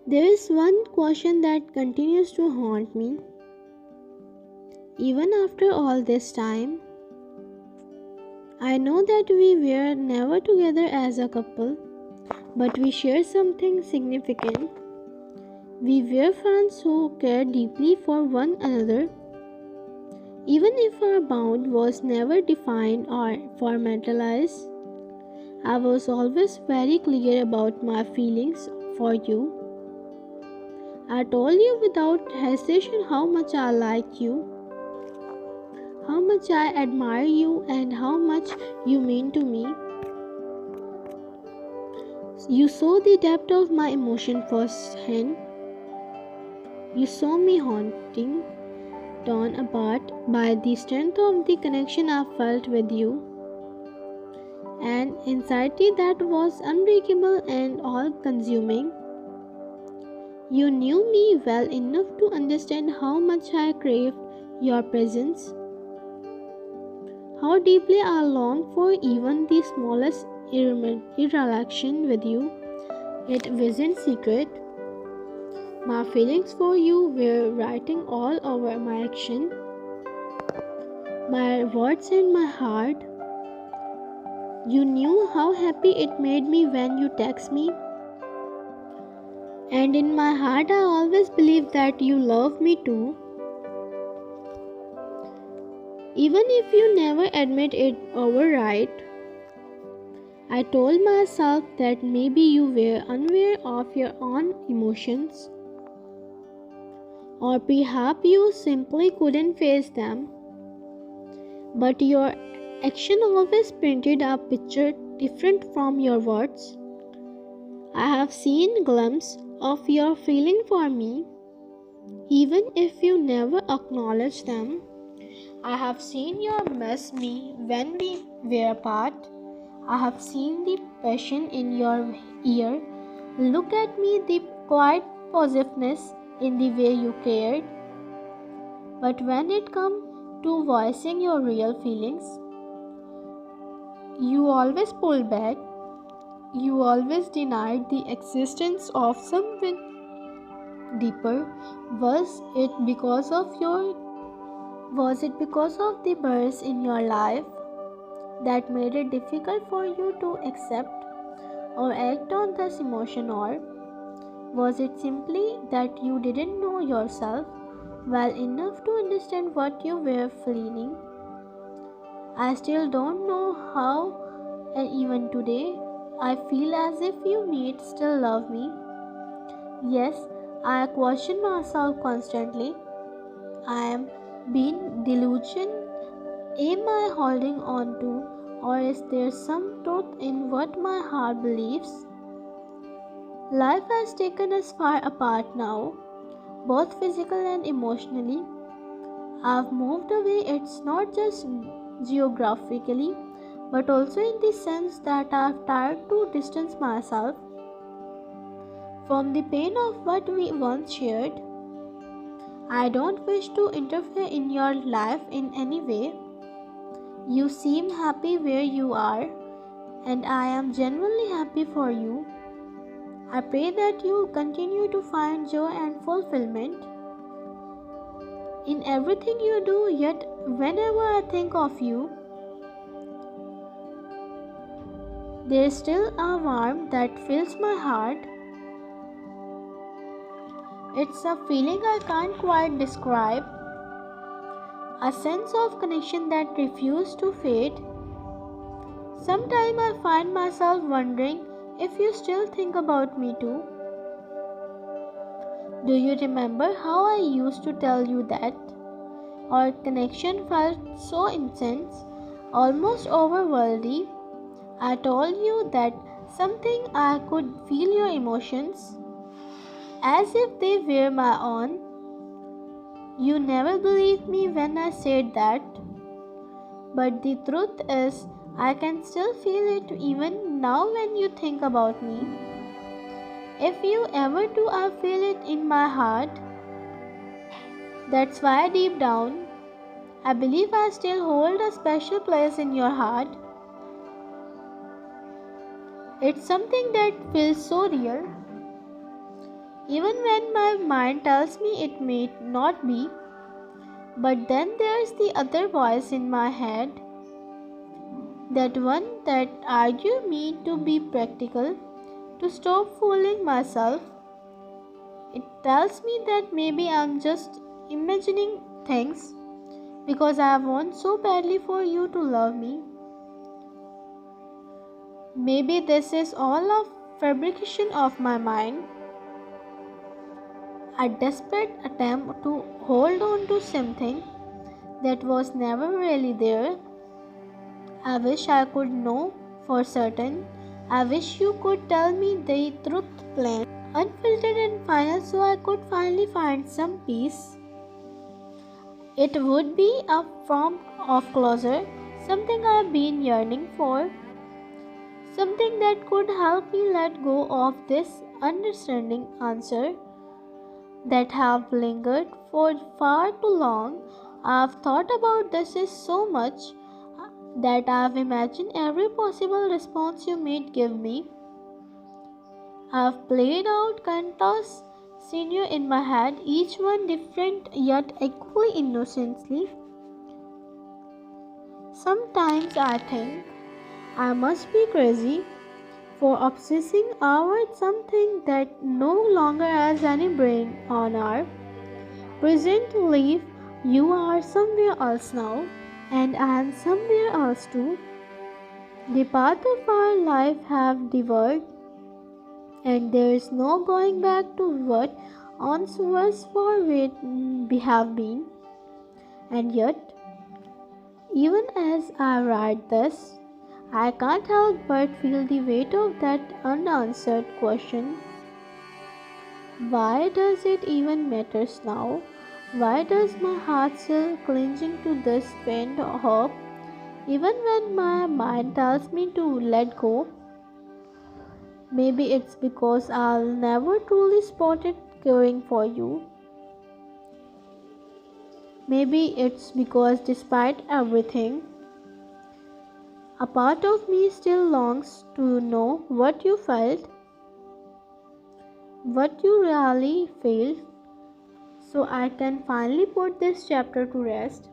There is one question that continues to haunt me. Even after all this time, I know that we were never together as a couple, but we shared something significant. We were friends who cared deeply for one another, even if our bond was never defined or formalized. I was always very clear about my feelings for you. I told you without hesitation how much I like you, how much I admire you, and how much you mean to me. You saw the depth of my emotion firsthand. You saw me haunting, torn apart by the strength of the connection I felt with you, an anxiety that was unbreakable and all consuming. You knew me well enough to understand how much I craved your presence, how deeply I longed for even the smallest interaction with you. It wasn't secret. My feelings for you were writing all over my action, my words and my heart. You knew how happy it made me when you text me, and in my heart I always believed that you love me too. Even if you never admit it outright, I told myself that maybe you were unaware of your own emotions, or perhaps you simply couldn't face them. But your action always painted a picture different from your words. I have seen glimpses of your feeling for me, even if you never acknowledge them. I have seen you miss me when we were apart. I have seen the passion in your ear. Look at me, the quiet positiveness in the way you cared. But when it comes to voicing your real feelings, you always pulled back. You always denied the existence of something deeper. Was it because of the birds in your life that made it difficult for you to accept or act on this emotion, or was it simply that you didn't know yourself well enough to understand what you were feeling? I still don't know how, and even today, I feel as if you need still love me. Yes, I question myself constantly. I am being delusion. Am I holding on to, or is there some truth in what my heart believes? Life has taken us far apart now, both physically and emotionally. I've moved away, it's not just geographically, but also in the sense that I've tried to distance myself from the pain of what we once shared. I don't wish to interfere in your life in any way. You seem happy where you are, and I am genuinely happy for you. I pray that you continue to find joy and fulfillment in everything you do, yet whenever I think of you, there is still a warmth that fills my heart. It's a feeling I can't quite describe, a sense of connection that refuses to fade. Sometimes I find myself wondering if you still think about me too. Do you remember how I used to tell you that our connection felt so intense, almost overworldly? I told you that something I could feel your emotions as if they were my own. You never believed me when I said that, but the truth is, I can still feel it even now when you think about me. If you ever do, I feel it in my heart. That's why deep down, I believe I still hold a special place in your heart. It's something that feels so real, even when my mind tells me it may not be. But then there's the other voice in my head, that one that argues me to be practical, to stop fooling myself. It tells me that maybe I'm just imagining things because I want so badly for you to love me. Maybe this is all a fabrication of my mind, a desperate attempt to hold on to something that was never really there. I wish I could know for certain. I wish you could tell me the truth plain, unfiltered and final, so I could finally find some peace. It would be a form of closure, something I've been yearning for, something that could help me let go of this understanding answer that have lingered for far too long. I've thought about this is so much that I've imagined every possible response you might give me. I've played out countless scenarios in my head, each one different yet equally innocently. Sometimes I think I must be crazy for obsessing over something that no longer has any brain on our present life. You are somewhere else now, and I am somewhere else too. The path of our life have diverged, and there is no going back to what once was for we have been. And yet, even as I write this, I can't help but feel the weight of that unanswered question. Why does it even matter now? Why does my heart still clinging to this faint hope, even when my mind tells me to let go? Maybe it's because I'll never truly spot it caring for you. Maybe it's because despite everything, a part of me still longs to know what you felt, what you really feel, so I can finally put this chapter to rest.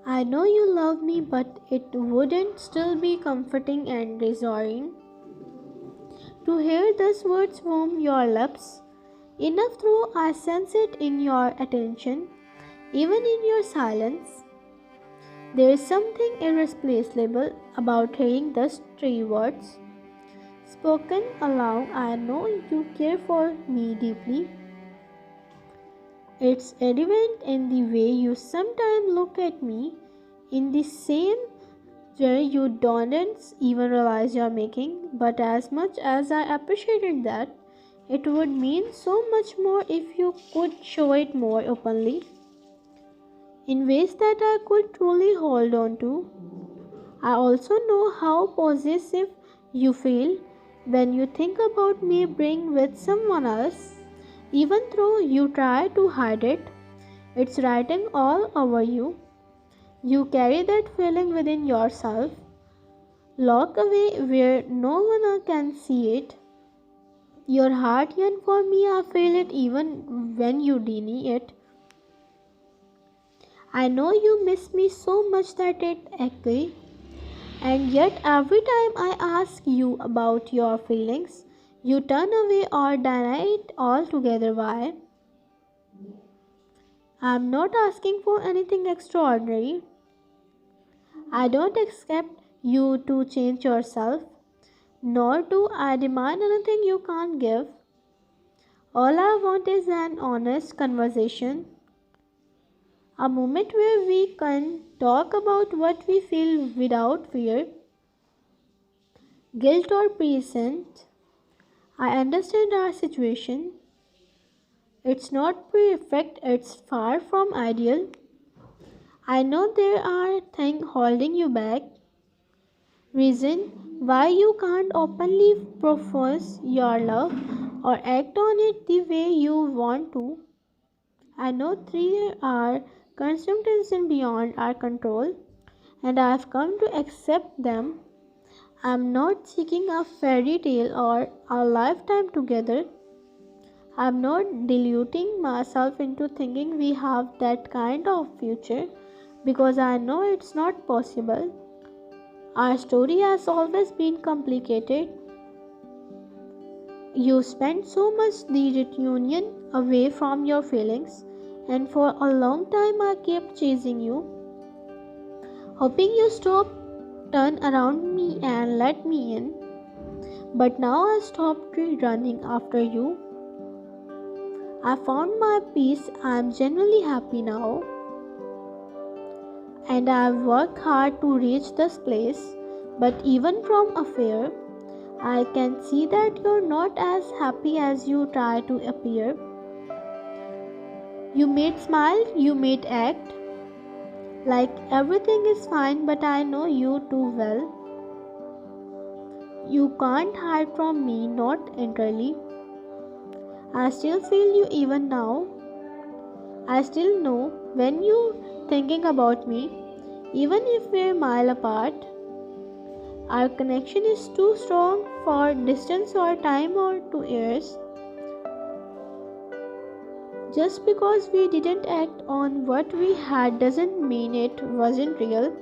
I know you love me, but it wouldn't still be comforting and reassuring to hear those words from your lips. Enough though I sense it in your attention, even in your silence. There is something irreplaceable about hearing those three words spoken aloud. I know you care for me deeply. It's evident in the way you sometimes look at me, in the same way you don't even realize you're making. But as much as I appreciated that, it would mean so much more if you could show it more openly, in ways that I could truly hold on to. I also know how possessive you feel when you think about me being with someone else. Even though you try to hide it, it's writing all over you. You carry that feeling within yourself, locked away where no one can see it. Your heart yearns for me, I feel it even when you deny it. I know you miss me so much that it echoes. And yet, every time I ask you about your feelings, you turn away or deny it altogether. Why? I'm not asking for anything extraordinary. I don't expect you to change yourself, nor do I demand anything you can't give. All I want is an honest conversation, a moment where we can talk about what we feel without fear, guilt, or present. I understand our situation. It's not perfect, it's far from ideal. I know there are things holding you back, reason why you can't openly profess your love or act on it the way you want to. I know there are circumstances beyond our control, and I've come to accept them. I'm not seeking a fairy tale or a lifetime together. I'm not deluding myself into thinking we have that kind of future because I know it's not possible. Our story has always been complicated. You spent so much the reunion away from your feelings, and for a long time I kept chasing you, hoping you stop, turn around me and let me in. But now I stopped running after you. I found my peace. I am genuinely happy now. And I have worked hard to reach this place. But even from afar, I can see that you're not as happy as you try to appear. You may smile, you may act like everything is fine, but I know you too well. You can't hide from me, not entirely. I still feel you even now. I still know when you're thinking about me, even if we're a mile apart. Our connection is too strong for distance or time or 2 years. Just because we didn't act on what we had doesn't mean it wasn't real.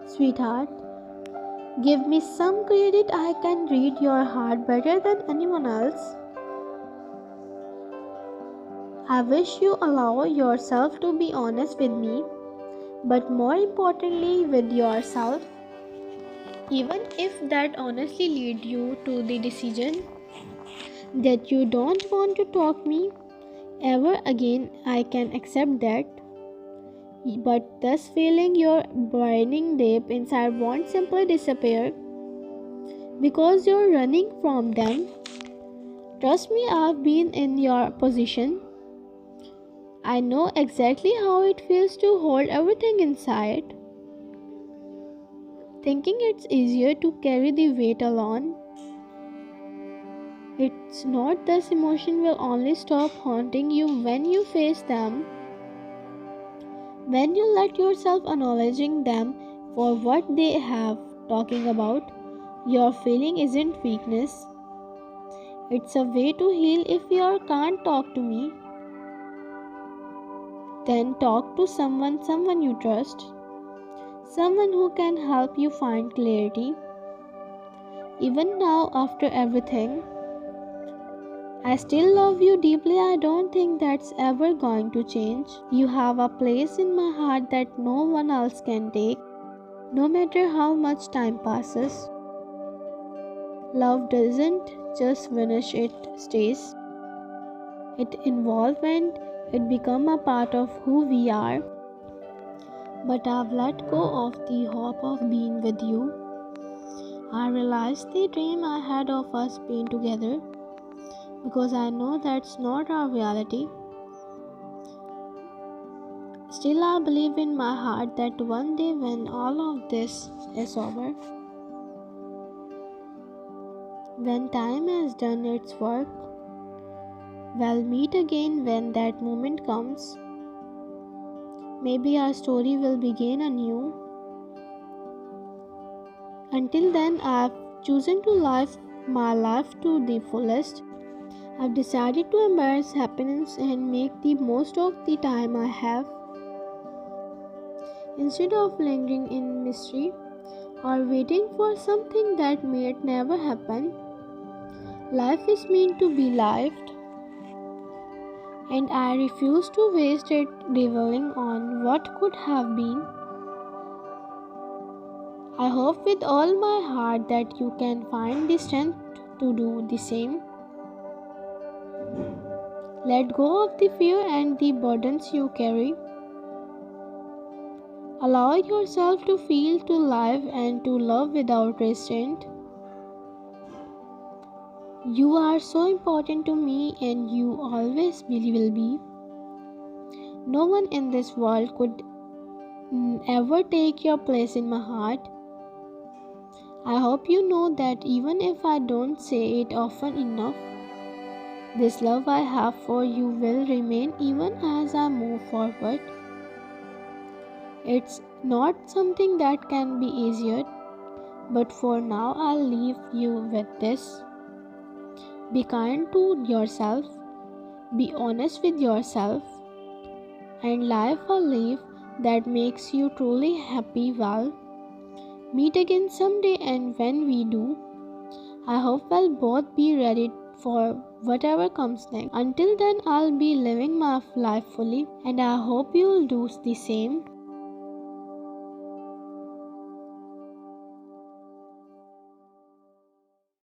Sweetheart, give me some credit. I can read your heart better than anyone else. I wish you allow yourself to be honest with me, but more importantly with yourself, even if that honestly lead you to the decision that you don't want to talk me ever again. I can accept that, but this feeling you're burning deep inside won't simply disappear because you're running from them. Trust me, I've been in your position. I know exactly how it feels to hold everything inside, thinking it's easier to carry the weight alone. It's not. This emotion will only stop haunting you when you face them, when you let yourself acknowledging them for what they have talking about. Your feeling isn't weakness. It's a way to heal. If you can't talk to me, then talk to someone you trust. Someone who can help you find clarity. Even now, after everything, I still love you deeply. I don't think that's ever going to change. You have a place in my heart that no one else can take, no matter how much time passes. Love doesn't just vanish, it stays. It evolves and it becomes a part of who we are. But I've let go of the hope of being with you. I realized the dream I had of us being together because I know that's not our reality. Still, I believe in my heart that one day when all of this is over, when time has done its work, we'll meet again when that moment comes. Maybe our story will begin anew. Until then, I've chosen to live my life to the fullest. I've decided to embrace happiness and make the most of the time I have. Instead of lingering in mystery or waiting for something that may never happen, life is meant to be lived, and I refuse to waste it dwelling on what could have been. I hope with all my heart that you can find the strength to do the same. Let go of the fear and the burdens you carry. Allow yourself to feel, to live, and to love without restraint. You are so important to me, and you always will be. No one in this world could ever take your place in my heart. I hope you know that even if I don't say it often enough, this love I have for you will remain even as I move forward. It's not something that can be easier, but for now I'll leave you with this. Be kind to yourself, be honest with yourself, and live a life that makes you truly happy. Well, meet again someday, and when we do, I hope we'll both be ready for whatever comes next. Until then, I'll be living my life fully, and I hope you'll do the same.